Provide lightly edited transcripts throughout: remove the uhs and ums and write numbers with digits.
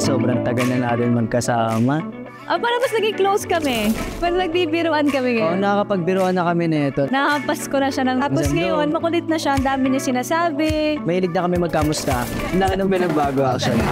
sobrang tagal na natin magkasama. Para mas naging close kami. Mas nagbibiruan kami Oo, ngayon. nakakapagbiruan na kami nito. Nakapas ko na siya ng... Tapos ngayon, makulit na siya. Ang dami niya sinasabi. Mahilig na kami magkamusta. Ang laki ng pinagbago actually.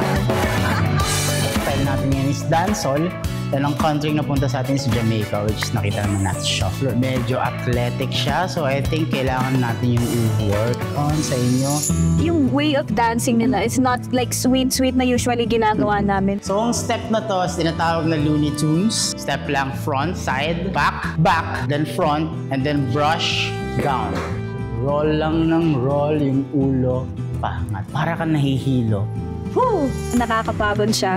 Style natin ngayon is dancehall. Dahil ang country na punta sa atin is Jamaica, which is nakita naman natin shuffler. Medyo athletic siya, so I think kailangan natin yung i-work on sa inyo. Yung way of dancing nila is not like sweet na usually ginagawa namin. So ang step na to is tinatawag na Looney Tunes. Step lang front, side, back, back, then front, and then brush, down. Roll lang ng roll yung ulo, pangat. Para kang nahihilo. Whew! Nakakapagod siya.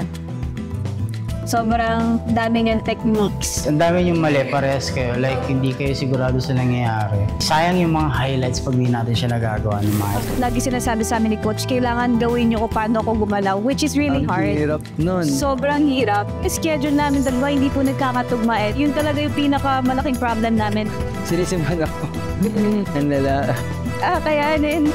Sobrang dami niyang techniques. Ang dami yung mali, pares kayo. Like, hindi kayo sigurado sa nangyayari. Sayang yung mga highlights pag hindi natin siya nagagawa ng mga ito. Lagi sinasabi sa amin ni Coach, kailangan gawin niyo kung paano ako gumalaw, which is really Ang hard. hirap nun. Sobrang hirap. Yung schedule namin dalawa, hindi po nagkakatugma eh. Yun talaga yung pinakamalaking problem namin. Sinisimulan ako. Ang lala. Kayanin.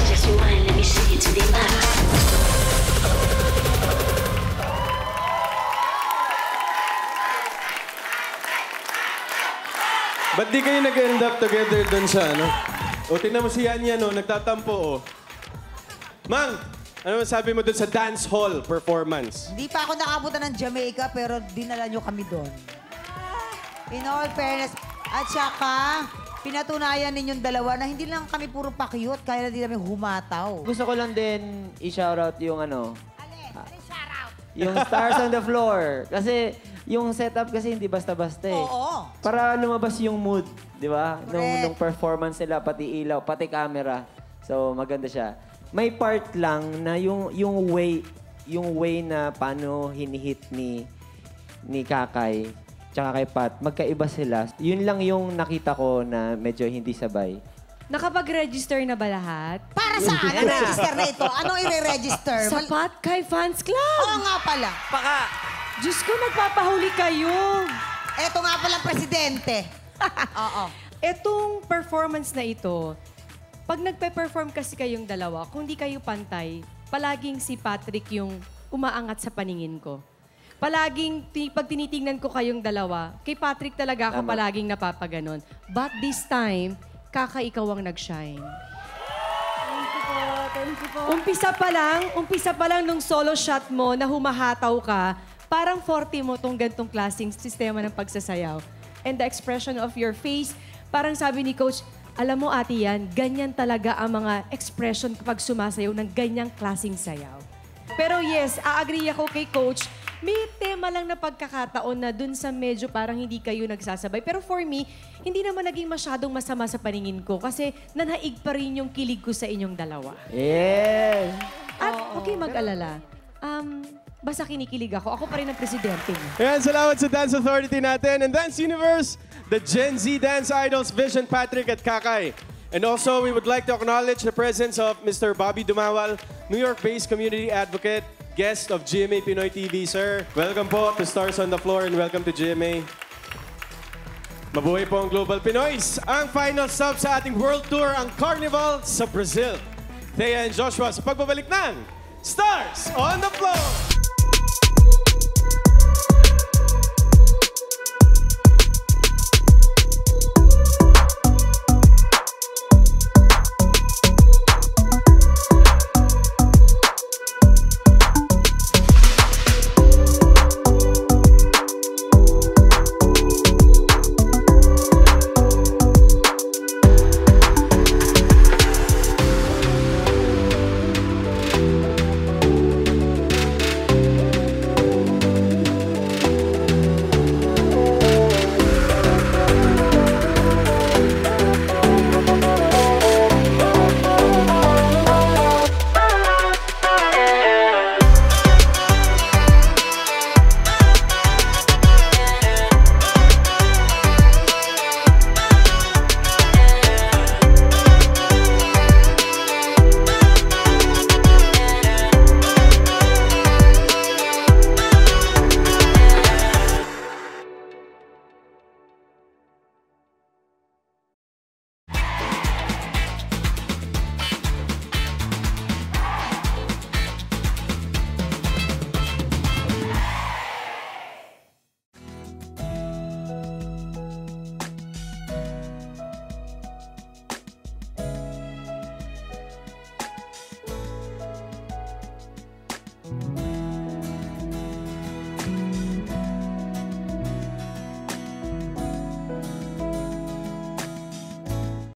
Just rewind, let me see you to the max. Ba't di kayo nag-end up together doon sa ano? O, tingnan mo si Yanya, no? Nagtatampo, o. Mang, ano sabi mo doon sa dance hall performance? Hindi pa ako nakapunta ng Jamaica, pero dinala nyo kami doon. In all fairness, at saka, pinatunayan ninyong dalawa na hindi lang kami puro pa-cute, kaya na din kami humataw. Gusto ko lang din i-shoutout yung yung Stars on the Floor. Kasi yung setup kasi hindi basta-basta eh. Oo. Para lumabas yung mood, di ba? Correct. Nung performance nila, pati ilaw, pati camera. So maganda siya. May part lang na yung way na paano hinihit ni Kakay tsaka kay Pat, magkaiba sila. Yun lang yung nakita ko na medyo hindi sabay. Nakapag-register na ba lahat? Para saan? Ang register na ito? Anong i-register? Sa Patkay Fans Club! Oo nga pala. Diyos ko, nagpapahuli kayo! Eto nga palang presidente. Oo. Etong performance na ito, pag nagpe-perform kasi kayong dalawa, kung di kayo pantay, palaging si Patrick yung umaangat sa paningin ko. Palaging, pag tinitingnan ko kayong dalawa, kay Patrick talaga ako palaging napapaganon. But this time, Kaka, ikaw ang nag-shine. Thank you po. Umpisa pa lang nung solo shot mo na humahataw ka, parang forte mo tong gantong klaseng sistema ng pagsasayaw. And the expression of your face, parang sabi ni Coach, alam mo ate yan, ganyan talaga ang mga expression kapag sumasayaw ng ganyang klaseng sayaw. Pero yes, a-agree ako kay Coach, may tema lang na pagkakataon na dun sa medyo parang hindi kayo nagsasabay. Pero for me, hindi naman naging masyadong masama sa paningin ko kasi nanaig pa rin yung kilig ko sa inyong dalawa. Yes! At huwag kayong mag-alala. Basta kinikilig ako. Ako pa rin ang presidente mo. Ayan, salamat sa Dance Authority natin and Dance Universe, the Gen Z Dance Idols, Vision, Patrick at Kakay. And also, we would like to acknowledge the presence of Mr. Bobby Dumawal, New York-based community advocate, guest of GMA Pinoy TV, sir. Welcome po to Stars on the Floor and welcome to GMA. Mabuhay po ang Global Pinoys. Ang final stop sa ating world tour, ang Carnival sa Brazil. Thea and Joshua sa pagbabalik ng Stars on the Floor!